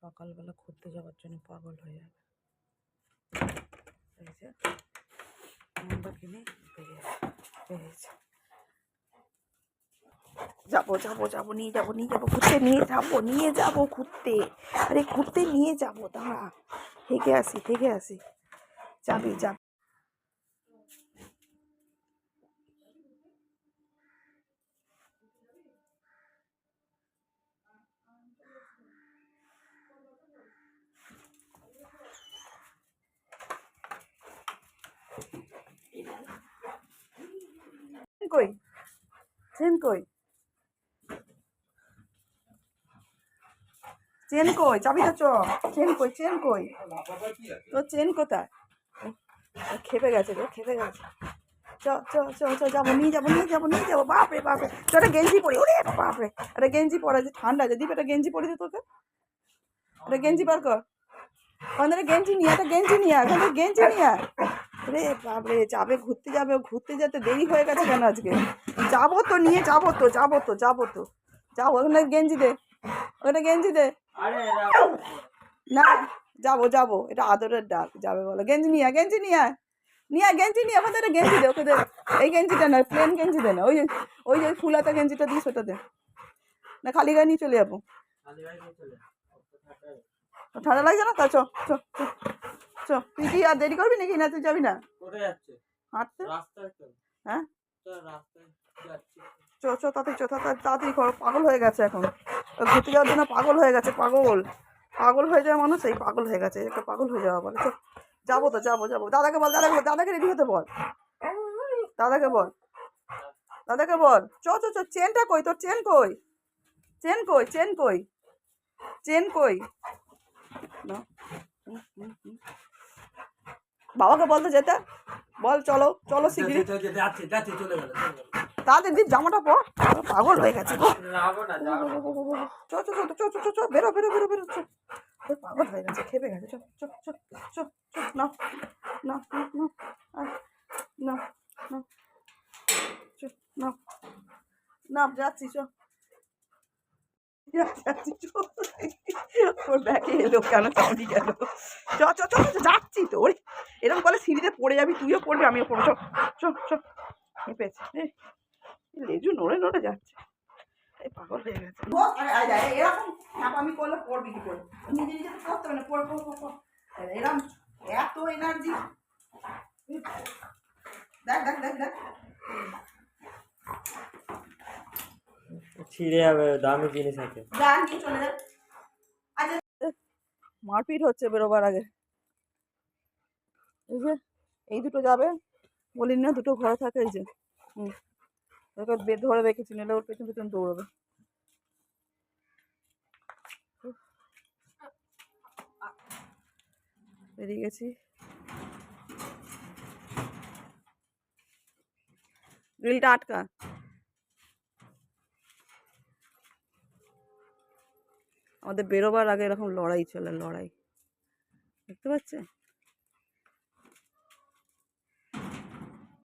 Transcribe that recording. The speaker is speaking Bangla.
সকালবেলা ঘুরতে যাওয়ার জন্য পাগল হয়ে যাবে। এই যে আমরা কিনে পেয়েছে, যাবো যাবো যাবো নিয়ে যাবো ঘুরতে নিয়ে যাবো ঘুরতে। আরে ঘুরতে নিয়ে যাবো, দাঁড়া, থেকে আসি যাবি। কই চেন কই যাবি তো? চেন কই তোর চেন কোথায়? খেপে গেছে চ যাবো নিয়ে যাবো। বাপরে তো একটা গেঞ্জি পরি, ওরে বাপরে, একটা গেঞ্জি পরা, যে ঠান্ডা আছে, দীপ একটা গেঞ্জি পরি দে তোকে, একটা গেঞ্জি বার কর, একটা গেঞ্জি নিয়ে রে বাপরে, ঘুরতে যেতে দেরি হয়ে গেছে কেন আজকে? যাবো ওখানে গেঞ্জি দে, না যাবো, এটা আদরের ডাক, যাবে বলো। গেঞ্জি নিয়ে আমাদের গেঞ্জি দে, ওকে দে, এই গেঞ্জিটা না, প্লেন গেঞ্জি দে না, ওই যে ফুলাতা গেঞ্জিটা দিস ওটা দে না, খালি গায়ে নিয়ে চলে যাবো। ঠান্ডা লাগছে না? তা চ তুই কি আর দেরি করবি নাকি? না তুই যাবি না? হাঁটতে? হ্যাঁ তাড়াতাড়ি কর, পাগল হয়ে গেছে এখন, ঘুরতে যাওয়ার জন্য পাগল হয়ে গেছে, পাগল হয়ে যাওয়া মানুষ, এই পাগল হয়ে গেছে, একটা পাগল হয়ে যাওয়া বলে। যাবো দাদাকে বল, দাদাকে রেডি হতে বল, দাদাকে বল চ চেনটা কই তোর? চেন কই না, বাবাকে বলতে যেতে বল, চলো শিগগিরি তাদের দিন জামাটা পর, পাগল হয়ে গেছে বেরো পাগল হয়ে গেছে, খেপে গেছে, না যাচ্ছি ওর ব্যাগে এলো কেন, চাউনি গেল, যাচ্ছি তো, ওরে এরকম বলে সিঁড়িতে পড়ে যাবি, তুইও পড়বি আমিও পড়বো, হেঁপেছে, লেজু নড়ে যাচ্ছে, এই পাগল হয়ে গেছে। এরকম আমি করলে পড়বি কি করে? নিজে করতে হবে না, পড় এরকম এত এনার্জি, দেখ ছিঁড়ে যাবে, দামি জিনিস আছে। মারপিট হচ্ছে বেরোবার আগে। এই যে এই দুটো যাবে, বলি না দুটো ঘরে থাকে, এই যে ওকে ধরে রেখেছি, নিলে ওর পেছন দৌড়বে। বেরিয়ে গেছি, গ্রিলটা আটকা। আমাদের বেরোবার আগে এরকম লড়াই চলে, দেখতে পাচ্ছে।